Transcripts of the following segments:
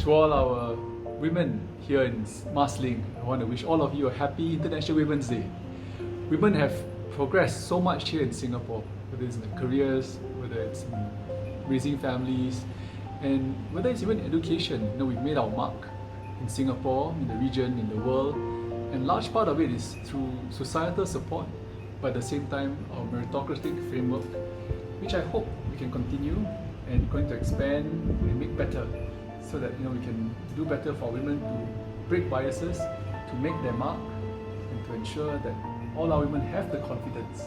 To all our women here in Marsiling, I want to wish all of you a happy International Women's Day. Women have progressed so much here in Singapore, whether it's in their careers, whether it's in raising families, and whether it's even education. We've made our mark in Singapore, in the region, in the world, and large part of it is through societal support, but at the same time our meritocratic framework, which I hope we can continue and going to expand and make better, so that we can do better for women to break biases, to make their mark, and to ensure that all our women have the confidence,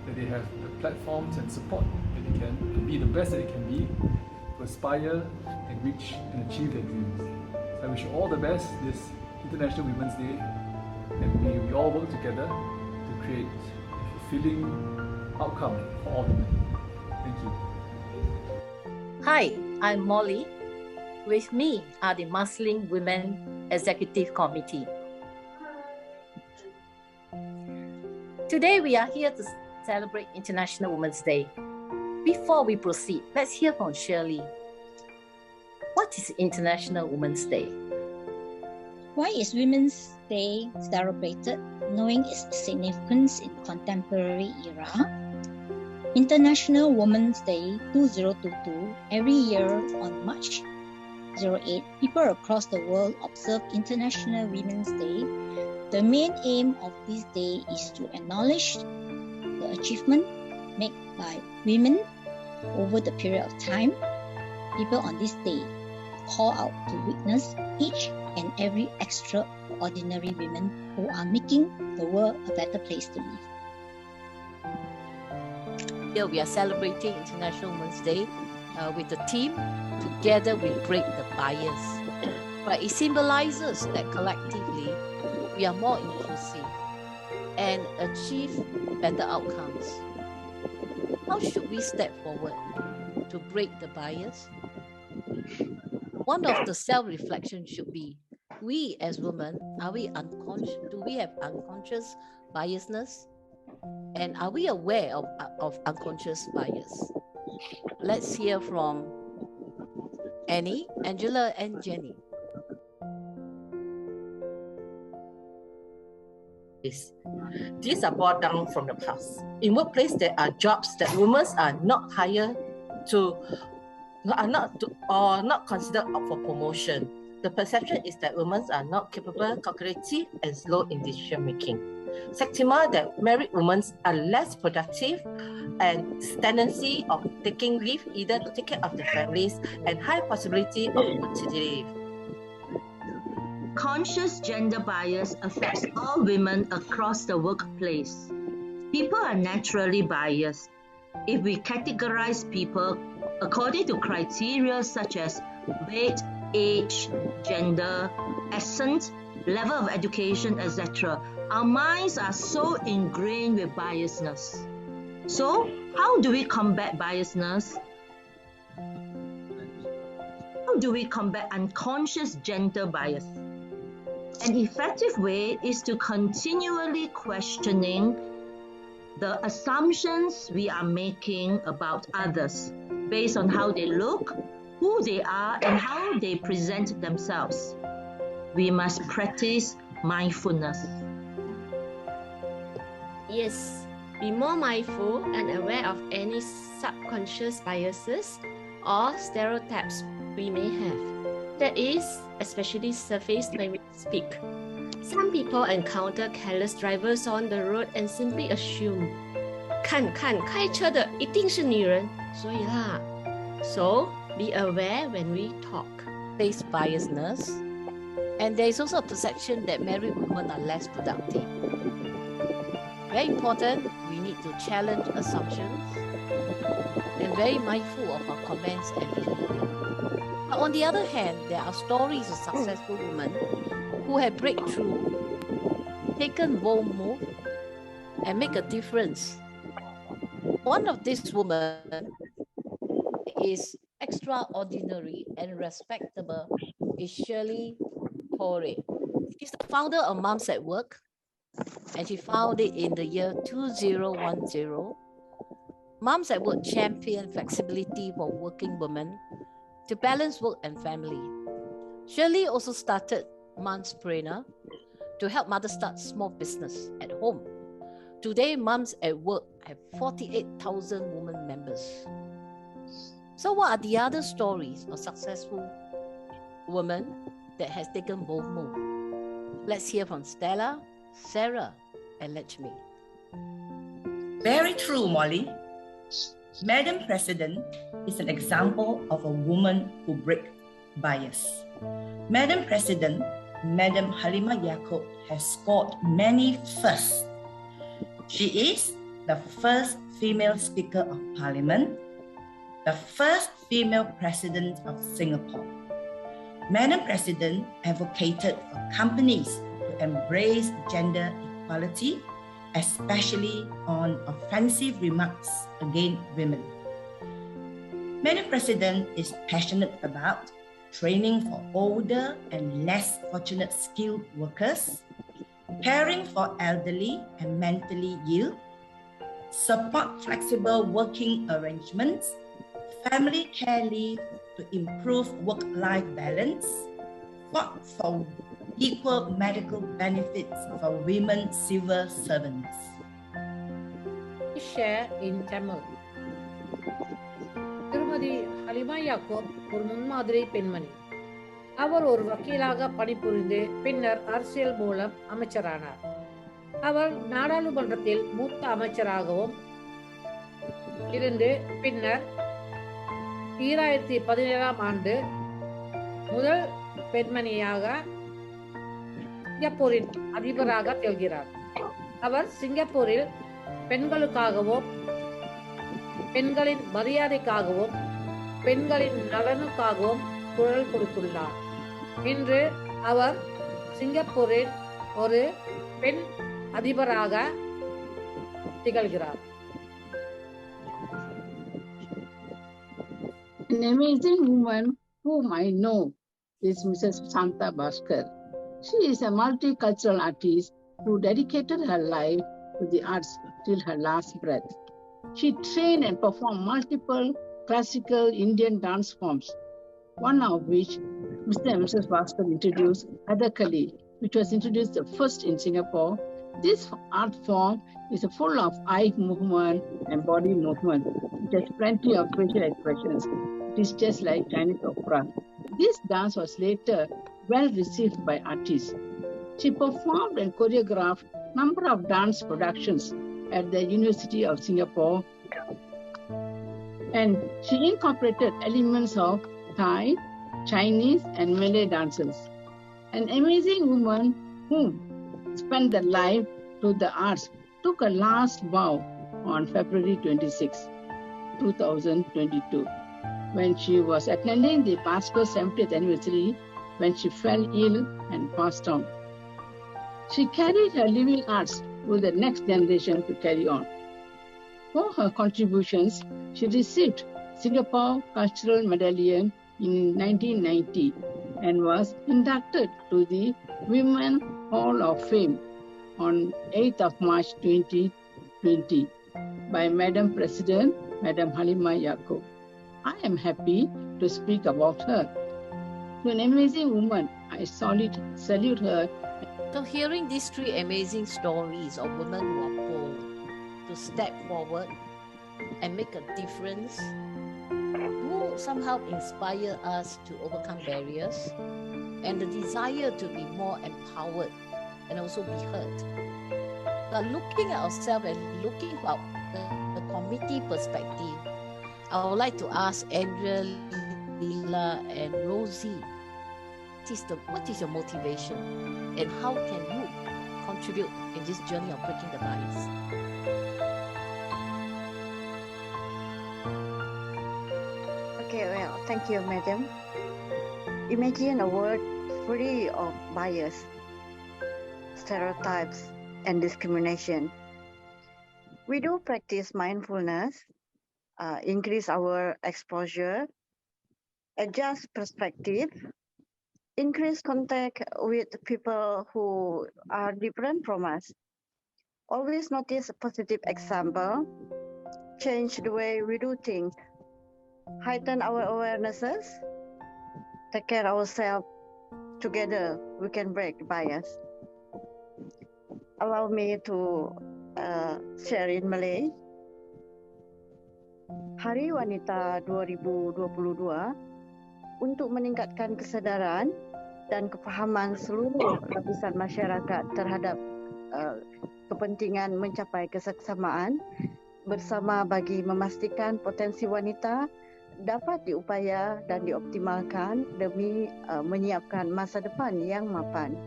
that they have the platforms and support that they can to be the best that they can be, to aspire and reach and achieve their dreams. So I wish you all the best this International Women's Day, and may we all work together to create a fulfilling outcome for all women. Thank you. Hi, I'm Molly. With me are the Marsiling Women Executive Committee. Today we are here to celebrate International Women's Day. Before we proceed, let's hear from Shirley. What is International Women's Day? Why is Women's Day celebrated, knowing its significance in contemporary era? International Women's Day 2022, every year on March 08, people across the world observe International Women's Day. The main aim of this day is to acknowledge the achievement made by women over the period of time. People on this day call out to witness each and every extraordinary women who are making the world a better place to live. Here we are celebrating International Women's Day with the theme, Together We Break the Bias. But it symbolizes that collectively we are more inclusive and achieve better outcomes. How should we step forward to break the bias? One of the self-reflection should be, we as women, are we unconscious? Do we have unconscious biasness? And are we aware of unconscious bias? Let's hear from Annie, Angela, and Jenny. These are brought down from the past. In workplace, there are jobs that women are not hired to, or not considered up for promotion. The perception is that women are not capable, calculative, and slow in decision making. Stigma that married women are less productive, and tendency of taking leave either to take care of their families, and high possibility of maternity leave. Conscious gender bias affects all women across the workplace. People are naturally biased. If we categorize people according to criteria such as weight, age, gender, accent, level of education, etc., our minds are so ingrained with biasness. So, how do we combat biasness? How do we combat unconscious gender bias? An effective way is to continually questioning the assumptions we are making about others based on how they look, who they are, and how they present themselves. We must practice mindfulness. Yes, be more mindful and aware of any subconscious biases or stereotypes we may have. That is especially surfaced when we speak. Some people encounter careless drivers on the road and simply assume, 看开车的一定是女人，所以啦。So be aware when we talk. Face biasness, and there is also a perception that married women are less productive. Very important, we need to challenge assumptions and very mindful of our comments and behavior. But on the other hand, there are stories of successful women who have breakthrough, taken bold moves, and make a difference. One of these women is extraordinary and respectable is Shirley Torre. She's the founder of Moms at Work, and she founded it in the year 2010. Moms at Work champion flexibility for working women to balance work and family. Shirley also started Momspreneur to help mothers start small business at home. Today, Moms at Work have 48,000 women members. So what are the other stories of successful women that has taken bold move? Let's hear from Stella, Sarah, and Lechmi. Very true, Molly. Madam President is an example of a woman who breaks bias. Madam President, Madam Halimah Yacob, has scored many firsts. She is the first female Speaker of Parliament, the first female President of Singapore. Madam President advocated for companies to embrace gender equality, especially on offensive remarks against women. Madam President is passionate about training for older and less fortunate skilled workers, caring for elderly and mentally ill, support flexible working arrangements, family care leave to improve work-life balance, fought for equal medical benefits for women civil servants. Share in Tamil. திருமதி ஹலிமா யாக்கோப் ஒரு முன்மாதிரி பெண்மணி. அவர் ஒரு வக்கீலாக பணிபுரிந்து பின்னர் அரசியல் மூலம் அமைச்சரானார். அவர் நாடாளுமன்றத்தில் மூத்த அமைச்சராகவும் இருந்து பின்னர் 2017 ஆண்டு முதல் பெண்மணியாக சிங்கப்பூரின் அதிபராக திகழ்கிறார். அவர் சிங்கப்பூரில் பெண்களுக்காகவும் பெண்களின் மரியாதைக்காகவும் பெண்களின் நலனுக்காகவும் குரல் கொடுத்துள்ளார். இன்று அவர் சிங்கப்பூரில் ஒரு பெண் அதிபராக திகழ்கிறார். An amazing woman whom I know is Mrs. Santa Bhaskar. She is a multicultural artist who dedicated her life to the arts till her last breath. She trained and performed multiple classical Indian dance forms, one of which Mr. and Mrs. Bhaskar introduced, Kathakali, which was introduced the first in Singapore. This art form is full of eye movement and body movement. It has plenty of facial expressions. It is just like Chinese opera. This dance was later well received by artists. She performed and choreographed a number of dance productions at the University of Singapore, and she incorporated elements of Thai, Chinese, and Malay dances. An amazing woman who spent her life to the arts took her last bow on February 26, 2022, when she was attending the Bhaskar's 70th anniversary, when she fell ill and passed on. She carried her living arts to the next generation to carry on. For her contributions, she received Singapore Cultural Medallion in 1990 and was inducted to the Women Hall of Fame on 8th of March 2020 by Madam President, Madam Halimah Yacob. I am happy to speak about her. To an amazing woman, I salute her. So hearing these three amazing stories of women who are bold to step forward and make a difference will somehow inspire us to overcome barriers and the desire to be more empowered and also be heard. But looking at ourselves and looking at the committee perspective, I would like to ask Andrea, Leela, and Rosie, what is your motivation and how can you contribute in this journey of breaking the bias? Okay, well, thank you, madam. Imagine a world free of bias, stereotypes, and discrimination. We do practice mindfulness, increase our exposure, adjust perspective, increase contact with people who are different from us. Always notice a positive example, change the way we do things, heighten our awarenesses, take care of ourselves Together, we can break bias. Allow me to share in Malay. Hari Wanita 2022 untuk meningkatkan kesedaran dan kefahaman seluruh lapisan masyarakat terhadap kepentingan mencapai keseksama bersama bagi memastikan potensi wanita dapat diupaya dan dioptimalkan demi menyiapkan masa depan yang mapan.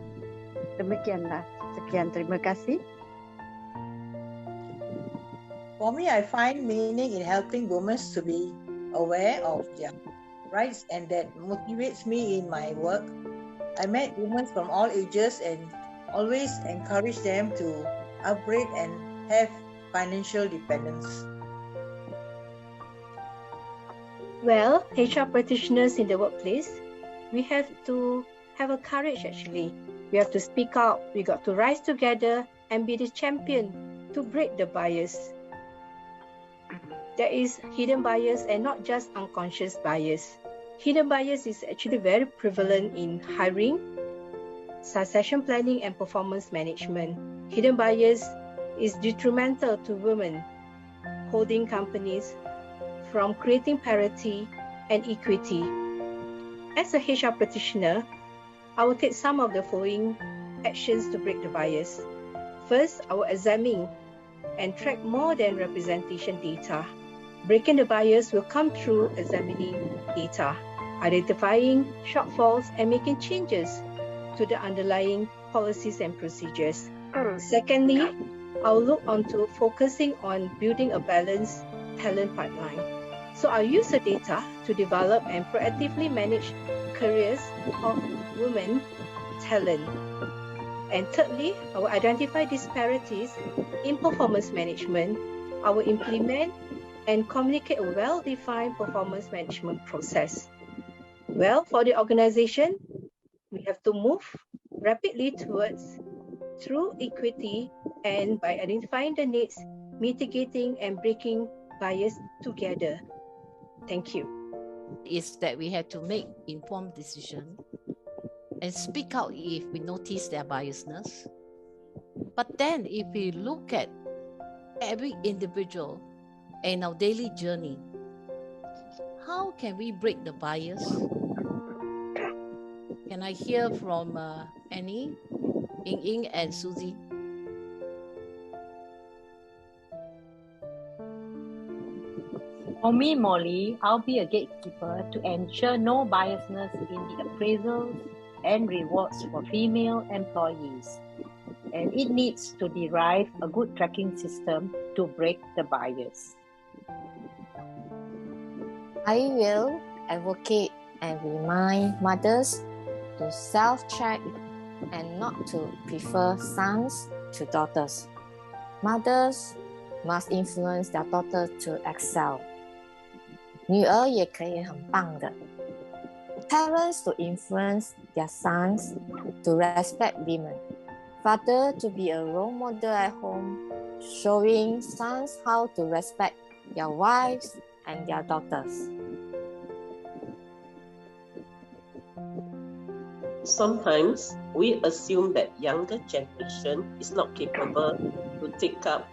Demikianlah. Sekian, terima kasih. For me, I find meaning in helping women to be aware of their rights, and that motivates me in my work. I met women from all ages and always encourage them to upgrade and have financial dependence. Well, HR practitioners in the workplace, we have to have a courage actually. We have to speak out, we got to rise together and be the champion to break the bias. There is hidden bias and not just unconscious bias. Hidden bias is actually very prevalent in hiring, succession planning and performance management. Hidden bias is detrimental to women holding companies from creating parity and equity. As a HR practitioner, I will take some of the following actions to break the bias. First, I will examine and track more than representation data. Breaking the bias will come through examining data, identifying shortfalls and making changes to the underlying policies and procedures. Secondly, I'll look onto focusing on building a balanced talent pipeline. So I'll use the data to develop and proactively manage careers of women talent. And thirdly, I will identify disparities in performance management. I will implement and communicate a well-defined performance management process. Well, for the organization, we have to move rapidly towards true equity and by identifying the needs, mitigating and breaking bias together. Thank you. Is that we have to make informed decision and speak out if we notice their biasness. But then if we look at every individual in our daily journey, how can we break the bias? Can I hear from Annie, Ying, and Susie? For me, Molly, I'll be a gatekeeper to ensure no biasness in the appraisals and rewards for female employees. And it needs to derive a good tracking system to break the bias. I will advocate and remind mothers to self-check and not to prefer sons to daughters. Mothers must influence their daughter to excel. 女儿也可以很棒的。Parents to influence their sons to respect women. Father to be a role model at home, showing sons how to respect their wives and their daughters. Sometimes we assume that younger generation is not capable to take up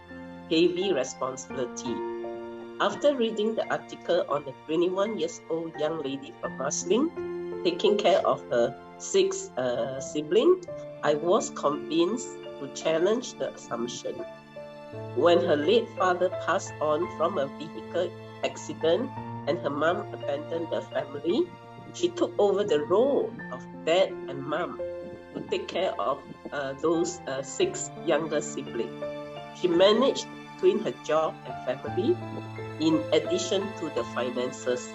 heavy responsibility. After reading the article on the 21-year-old young lady from Marsiling taking care of her 6 siblings, I was convinced to challenge the assumption. When her late father passed on from a vehicle accident and her mom abandoned the family, she took over the role of dad and mom to take care of those 6 younger siblings. She managed between her job and family in addition to the finances.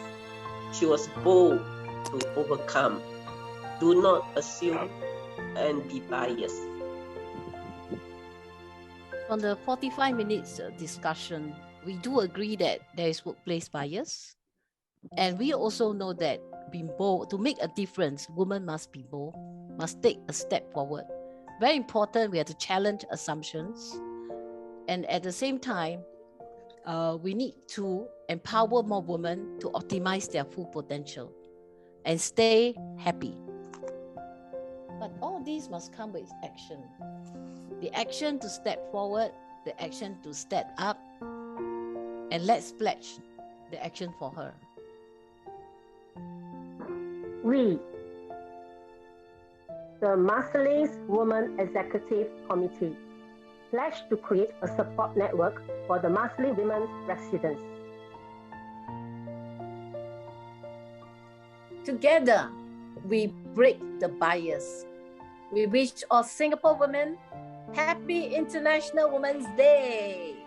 She was bold to overcome. Do not assume and be biased. On the 45 minutes discussion, we do agree that there is workplace bias. And we also know that being bold, to make a difference, women must be bold, must take a step forward. Very important, we have to challenge assumptions. And at the same time, we need to empower more women to optimize their full potential and stay happy. But all these must come with action. The action to step forward, the action to step up, and let's pledge the action for her. We, the Marsiling Women Executive Committee, pledge to create a support network for the Marsiling women residents. Together, we break the bias. We wish all Singapore women Happy International Women's Day.